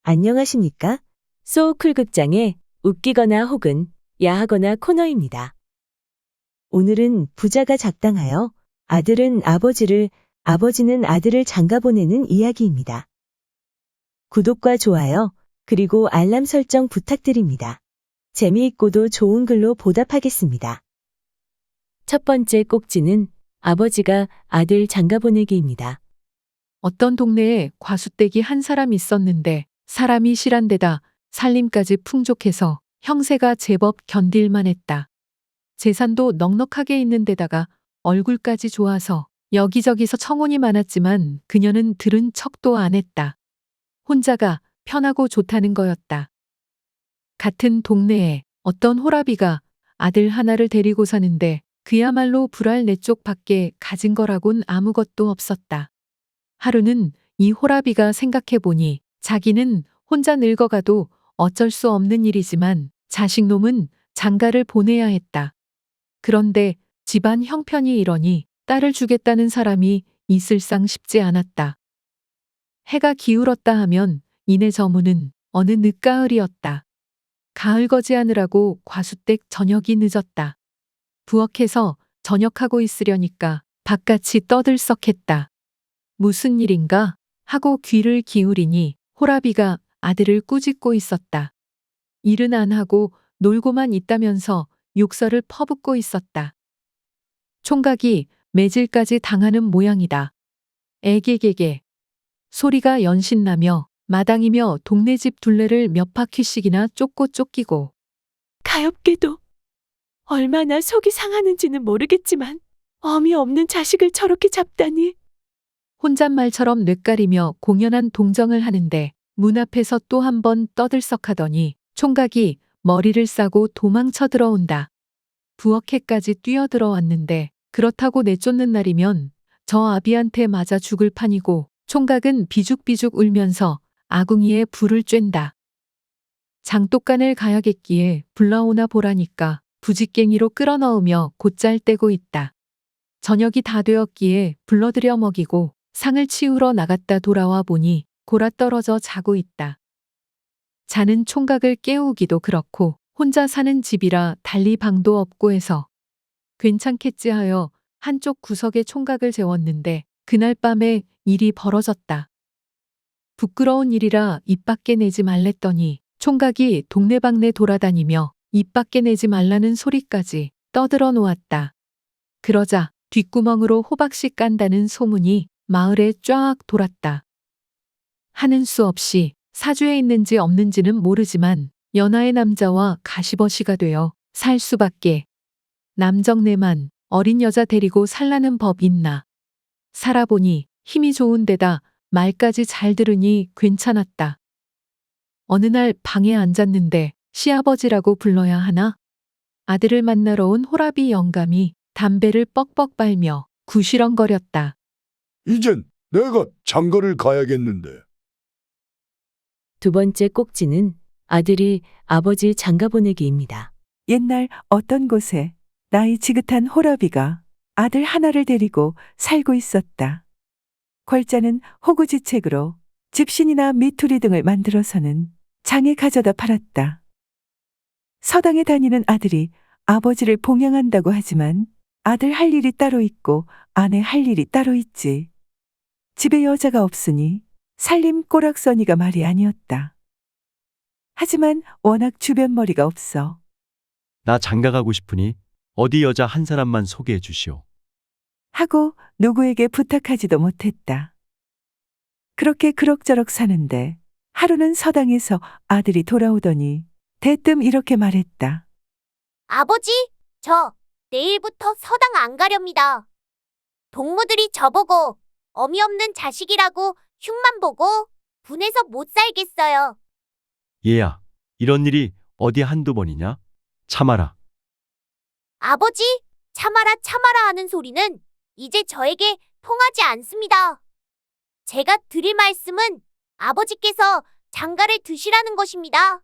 안녕하십니까? 소우쿨 극장의 웃기거나 혹은 야하거나 코너입니다. 오늘은 부자가 작당하여 아들은 아버지를, 아버지는 아들을 장가보내는 이야기입니다. 구독과 좋아요, 그리고 알람 설정 부탁드립니다. 재미있고도 좋은 글로 보답하겠습니다. 첫 번째 꼭지는 아버지가 아들 장가보내기입니다. 어떤 동네에 과수떼기 한 사람 있었는데 사람이 실한 데다 살림까지 풍족해서 형세가 제법 견딜만 했다. 재산도 넉넉하게 있는 데다가 얼굴까지 좋아서 여기저기서 청혼이 많았지만 그녀는 들은 척도 안 했다. 혼자가 편하고 좋다는 거였다. 같은 동네에 어떤 호라비가 아들 하나를 데리고 사는데 그야말로 불알 네 쪽 밖에 가진 거라곤 아무것도 없었다. 하루는 이 호라비가 생각해보니 자기는 혼자 늙어가도 어쩔 수 없는 일이지만 자식놈은 장가를 보내야 했다. 그런데 집안 형편이 이러니 딸을 주겠다는 사람이 있을상 쉽지 않았다. 해가 기울었다 하면 이내 저무는 어느 늦가을이었다. 가을 거지하느라고 과수댁 저녁이 늦었다. 부엌에서 저녁하고 있으려니까 바깥이 떠들썩했다. 무슨 일인가 하고 귀를 기울이니 호라비가 아들을 꾸짖고 있었다. 일은 안 하고 놀고만 있다면서 욕설을 퍼붓고 있었다. 총각이 매질까지 당하는 모양이다. 애게게게 소리가 연신나며 마당이며 동네 집 둘레를 몇 바퀴씩이나 쫓고 쫓기고 가엾게도 얼마나 속이 상하는지는 모르겠지만 어미 없는 자식을 저렇게 잡다니. 혼잣말처럼 뇌까리며 공연한 동정을 하는데 문 앞에서 또 한 번 떠들썩하더니 총각이 머리를 싸고 도망쳐 들어온다. 부엌에까지 뛰어들어왔는데 그렇다고 내쫓는 날이면 저 아비한테 맞아 죽을 판이고 총각은 비죽비죽 울면서 아궁이에 불을 쬐다. 장독간을 가야겠기에 불나오나 보라니까 부직갱이로 끌어넣으며 곧잘 떼고 있다. 저녁이 다 되었기에 불러들여 먹이고 상을 치우러 나갔다 돌아와 보니 골아떨어져 자고 있다. 자는 총각을 깨우기도 그렇고 혼자 사는 집이라 달리 방도 없고 해서 괜찮겠지 하여 한쪽 구석에 총각을 재웠는데 그날 밤에 일이 벌어졌다. 부끄러운 일이라 입 밖에 내지 말랬더니 총각이 동네방네 돌아다니며 입 밖에 내지 말라는 소리까지 떠들어 놓았다. 그러자 뒷구멍으로 호박씨 깐다는 소문이 마을에 쫙 돌았다. 하는 수 없이 사주에 있는지 없는지는 모르지만 연하의 남자와 가시버시가 되어 살 수밖에. 남정네만 어린 여자 데리고 살라는 법 있나. 살아보니 힘이 좋은 데다 말까지 잘 들으니 괜찮았다. 어느 날 방에 앉았는데 시아버지라고 불러야 하나? 아들을 만나러 온 호라비 영감이 담배를 뻑뻑 빨며 구시렁거렸다. 이젠 내가 장가를 가야겠는데. 두 번째 꼭지는 아들이 아버지 장가보내기입니다. 옛날 어떤 곳에 나이 지긋한 호라비가 아들 하나를 데리고 살고 있었다. 걸자는 호구지책으로 집신이나 미투리 등을 만들어서는 장에 가져다 팔았다. 서당에 다니는 아들이 아버지를 봉양한다고 하지만 아들 할 일이 따로 있고 아내 할 일이 따로 있지. 집에 여자가 없으니 살림 꼬락서니가 말이 아니었다. 하지만 워낙 주변머리가 없어 나 장가 가고 싶으니 어디 여자 한 사람만 소개해 주시오. 하고 누구에게 부탁하지도 못했다. 그렇게 그럭저럭 사는데 하루는 서당에서 아들이 돌아오더니 대뜸 이렇게 말했다. 아버지, 저 내일부터 서당 안 가렵니다. 동무들이 저보고 어미 없는 자식이라고 흉만 보고 분해서 못 살겠어요. 얘야, 이런 일이 어디 한두 번이냐? 참아라. 아버지, 참아라 참아라 하는 소리는 이제 저에게 통하지 않습니다. 제가 드릴 말씀은 아버지께서 장가를 드시라는 것입니다.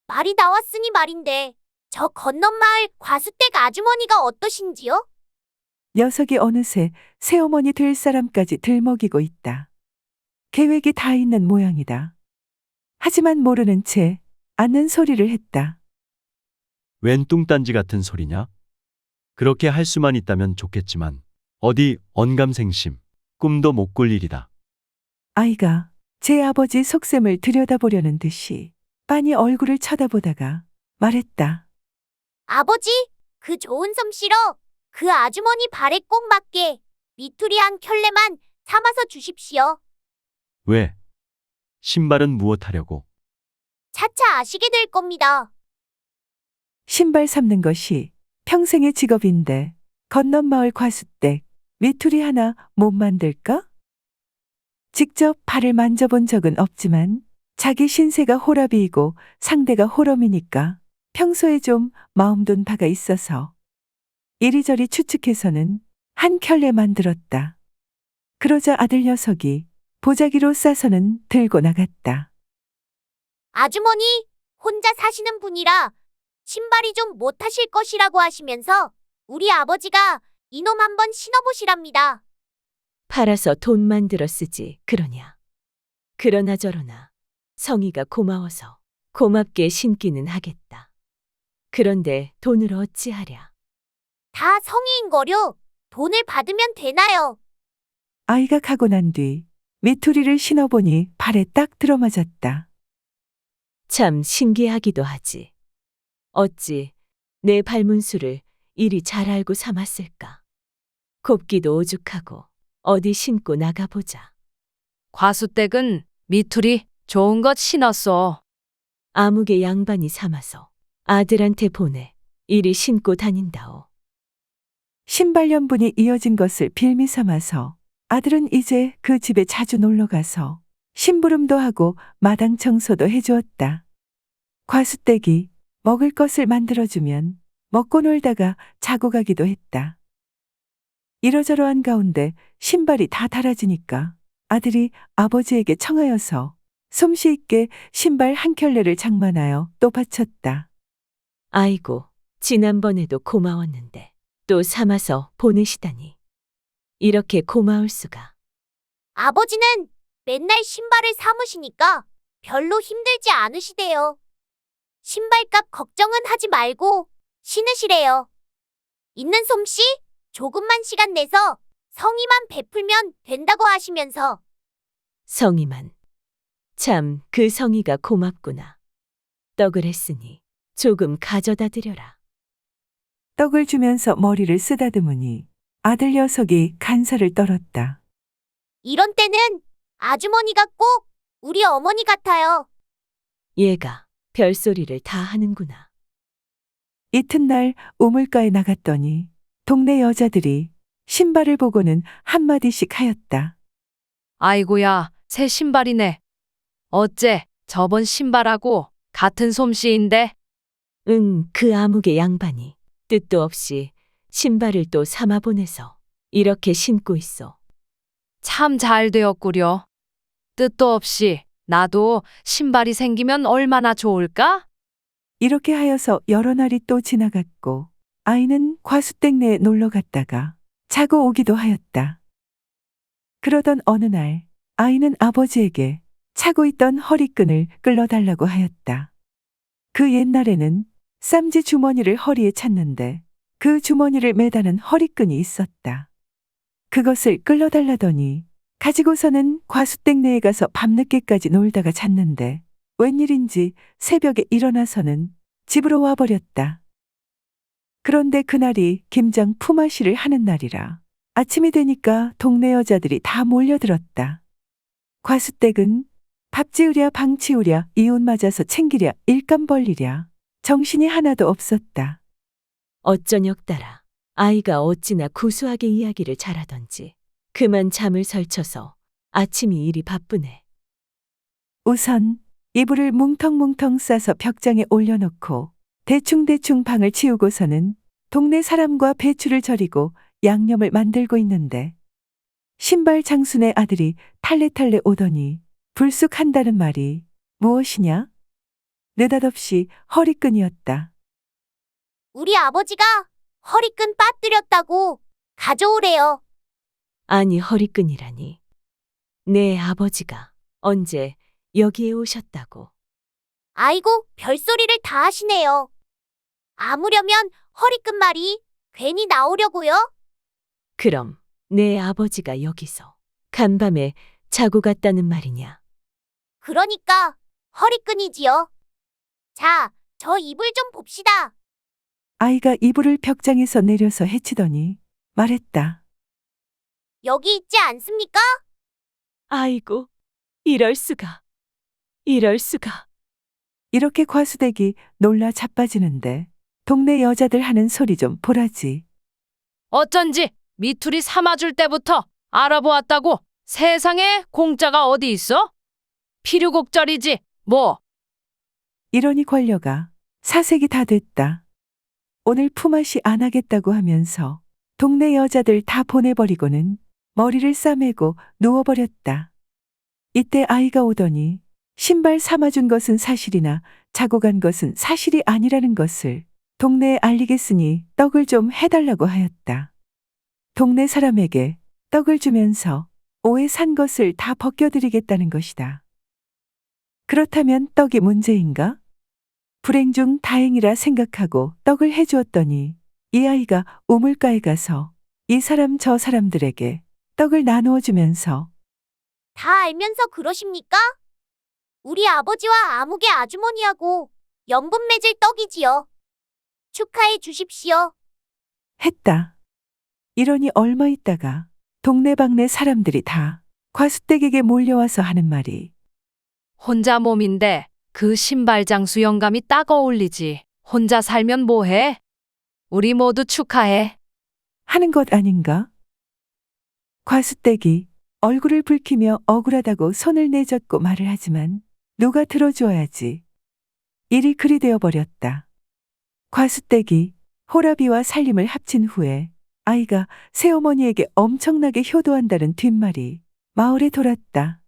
말이 나왔으니 말인데 저 건넌 마을 과수댁 아주머니가 어떠신지요? 녀석이 어느새 새어머니 될 사람까지 들먹이고 있다. 계획이 다 있는 모양이다. 하지만 모르는 채 앉는 소리를 했다. 웬 뚱딴지 같은 소리냐? 그렇게 할 수만 있다면 좋겠지만 어디 언감생심, 꿈도 못 꿀 일이다. 아이가 제 아버지 속셈을 들여다보려는 듯이 빤히 얼굴을 쳐다보다가 말했다. 아버지, 그 좋은 솜씨로 그 아주머니 발에 꼭 맞게 미투리 한 켤레만 삼아서 주십시오. 왜? 신발은 무엇하려고? 차차 아시게 될 겁니다. 신발 삼는 것이 평생의 직업인데 건넌 마을 과수댁 미투리 하나 못 만들까? 직접 발을 만져본 적은 없지만 자기 신세가 호랍이이고 상대가 호럼이니까 평소에 좀 마음 둔 바가 있어서 이리저리 추측해서는 한 켤레 만들었다. 그러자 아들 녀석이 보자기로 싸서는 들고 나갔다. 아주머니, 혼자 사시는 분이라 신발이 좀 못하실 것이라고 하시면서 우리 아버지가 이놈 한번 신어보시랍니다. 팔아서 돈 만들어 쓰지 그러냐. 그러나 저러나 성희가 고마워서 고맙게 신기는 하겠다. 그런데 돈을 어찌하랴. 다 성의인 거려. 돈을 받으면 되나요? 아이가 가고 난 뒤 미투리를 신어보니 발에 딱 들어맞았다. 참 신기하기도 하지. 어찌 내 발문수를 이리 잘 알고 삼았을까. 곱기도 오죽하고 어디 신고 나가보자. 과수댁은 미투리 좋은 것 신었소. 아무개 양반이 삼아서 아들한테 보내 이리 신고 다닌다오. 신발연분이 이어진 것을 빌미 삼아서 아들은 이제 그 집에 자주 놀러 가서 심부름도 하고 마당 청소도 해주었다. 과수댁이 먹을 것을 만들어주면 먹고 놀다가 자고 가기도 했다. 이러저러한 가운데 신발이 다 닳아지니까 아들이 아버지에게 청하여서 솜씨 있게 신발 한 켤레를 장만하여 또 바쳤다. 아이고, 지난번에도 고마웠는데 또 삼아서 보내시다니. 이렇게 고마울 수가. 아버지는 맨날 신발을 삼으시니까 별로 힘들지 않으시대요. 신발값 걱정은 하지 말고 신으시래요. 있는 솜씨 조금만 시간 내서 성의만 베풀면 된다고 하시면서. 성희만. 참 그 성희가 고맙구나. 떡을 했으니 조금 가져다 드려라. 떡을 주면서 머리를 쓰다듬으니 아들 녀석이 간살을 떨었다. 이런 때는 아주머니가 꼭 우리 어머니 같아요. 얘가 별소리를 다 하는구나. 이튿날 우물가에 나갔더니 동네 여자들이 신발을 보고는 한마디씩 하였다. 아이고야, 새 신발이네. 어째 저번 신발하고 같은 솜씨인데? 응, 그 아무개 양반이 뜻도 없이 신발을 또 삼아 보내서 이렇게 신고 있어. 참 잘 되었구려. 뜻도 없이 나도 신발이 생기면 얼마나 좋을까? 이렇게 하여서 여러 날이 또 지나갔고 아이는 과수댁 내에 놀러 갔다가 자고 오기도 하였다. 그러던 어느 날 아이는 아버지에게 차고 있던 허리끈을 끌어달라고 하였다. 그 옛날에는 쌈지 주머니를 허리에 찼는데 그 주머니를 매다는 허리끈이 있었다. 그것을 끌어달라더니 가지고서는 과수댁 내에 가서 밤늦게까지 놀다가 잤는데 웬일인지 새벽에 일어나서는 집으로 와버렸다. 그런데 그날이 김장 품앗이를 하는 날이라 아침이 되니까 동네 여자들이 다 몰려들었다. 과수댁은 밥 지으랴 방 치우랴 이웃 맞아서 챙기랴 일감 벌리랴 정신이 하나도 없었다. 어쩌녁 따라 아이가 어찌나 구수하게 이야기를 잘하던지 그만 잠을 설쳐서 아침이 이리 바쁘네. 우선 이불을 뭉텅뭉텅 싸서 벽장에 올려놓고 대충대충 방을 치우고서는 동네 사람과 배추를 절이고 양념을 만들고 있는데 신발 장순의 아들이 탈레탈레 오더니 불쑥 한다는 말이 무엇이냐? 느닷없이 허리끈이었다. 우리 아버지가 허리끈 빠뜨렸다고 가져오래요. 아니 허리끈이라니. 내 아버지가 언제 여기에 오셨다고. 아이고, 별소리를 다 하시네요. 아무려면 허리끝말이 괜히 나오려고요? 그럼 내 아버지가 여기서 간밤에 자고 갔다는 말이냐? 그러니까 허리끈이지요. 자, 저 이불 좀 봅시다. 아이가 이불을 벽장에서 내려서 헤치더니 말했다. 여기 있지 않습니까? 아이고, 이럴 수가. 이럴 수가. 이렇게 과수댁이 놀라 자빠지는데 동네 여자들 하는 소리 좀 보라지. 어쩐지 미투리 삼아줄 때부터 알아보았다고. 세상에 공짜가 어디 있어? 필요곡절이지 뭐. 이러니 권녀가 사색이 다 됐다. 오늘 품앗이 안 하겠다고 하면서 동네 여자들 다 보내버리고는 머리를 싸매고 누워버렸다. 이때 아이가 오더니 신발 삼아준 것은 사실이나 자고 간 것은 사실이 아니라는 것을 동네에 알리겠으니 떡을 좀 해달라고 하였다. 동네 사람에게 떡을 주면서 오해 산 것을 다 벗겨드리겠다는 것이다. 그렇다면 떡이 문제인가? 불행 중 다행이라 생각하고 떡을 해주었더니 이 아이가 우물가에 가서 이 사람 저 사람들에게 떡을 나누어 주면서 다 알면서 그러십니까? 우리 아버지와 아무개 아주머니하고 연분 맺을 떡이지요. 축하해 주십시오. 했다. 이러니 얼마 있다가 동네방네 사람들이 다 과수댁에게 몰려와서 하는 말이 혼자 몸인데 그 신발 장수 영감이 딱 어울리지. 혼자 살면 뭐해? 우리 모두 축하해. 하는 것 아닌가? 과수댁이 얼굴을 붉히며 억울하다고 손을 내젓고 말을 하지만 누가 들어주어야지. 일이 그리 되어버렸다. 과수댁이 호라비와 살림을 합친 후에 아이가 새어머니에게 엄청나게 효도한다는 뒷말이 마을에 돌았다.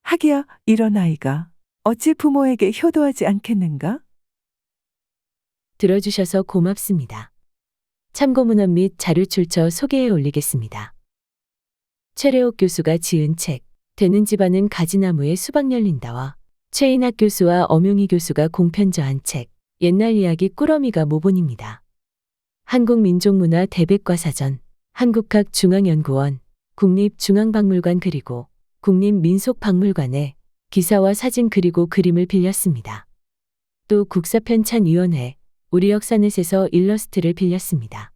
하기야 이런 아이가 어찌 부모에게 효도하지 않겠는가? 들어주셔서 고맙습니다. 참고문헌 및 자료 출처 소개해 올리겠습니다. 최래옥 교수가 지은 책 되는 집안은 가지나무에 수박 열린다와 최인학 교수와 엄용희 교수가 공편저한 책 옛날 이야기 꾸러미가 모본입니다. 한국민족문화 대백과사전, 한국학중앙연구원, 국립중앙박물관 그리고 국립민속박물관에 기사와 사진 그리고 그림을 빌렸습니다. 또 국사편찬위원회, 우리역사넷에서 일러스트를 빌렸습니다.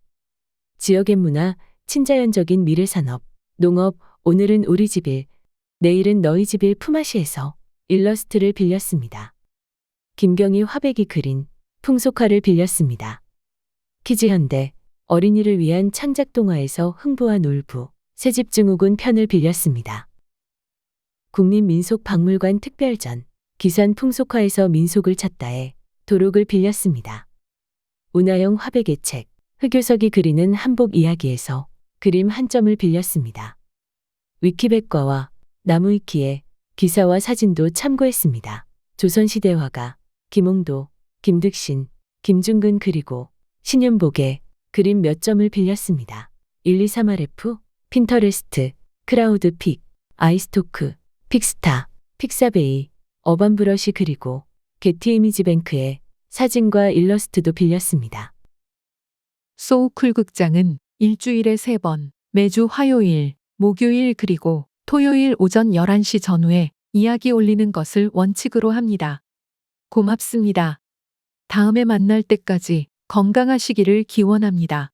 지역의 문화, 친자연적인 미래산업, 농업, 오늘은 우리 집일, 내일은 너희 집일 품앗이에서 일러스트를 빌렸습니다. 김경희 화백이 그린 풍속화를 빌렸습니다. 키즈현대, 어린이를 위한 창작동화에서 흥부와 놀부, 새집증후군 편을 빌렸습니다. 국립민속박물관 특별전, 기산 풍속화에서 민속을 찾다에 도록을 빌렸습니다. 운하영 화백의 책, 흑요석이 그리는 한복 이야기에서 그림 한 점을 빌렸습니다. 위키백과와 나무위키에 기사와 사진도 참고했습니다. 조선시대 화가 김홍도, 김득신, 김중근 그리고 신윤복의 그림 몇 점을 빌렸습니다. 123RF, 핀터레스트, 크라우드픽, 아이스토크, 픽스타, 픽사베이, 어반브러시 그리고 게티이미지뱅크의 사진과 일러스트도 빌렸습니다. 소우쿨 극장은 일주일에 3번, 매주 화요일, 목요일 그리고 토요일 오전 11시 전후에 이야기 올리는 것을 원칙으로 합니다. 고맙습니다. 다음에 만날 때까지 건강하시기를 기원합니다.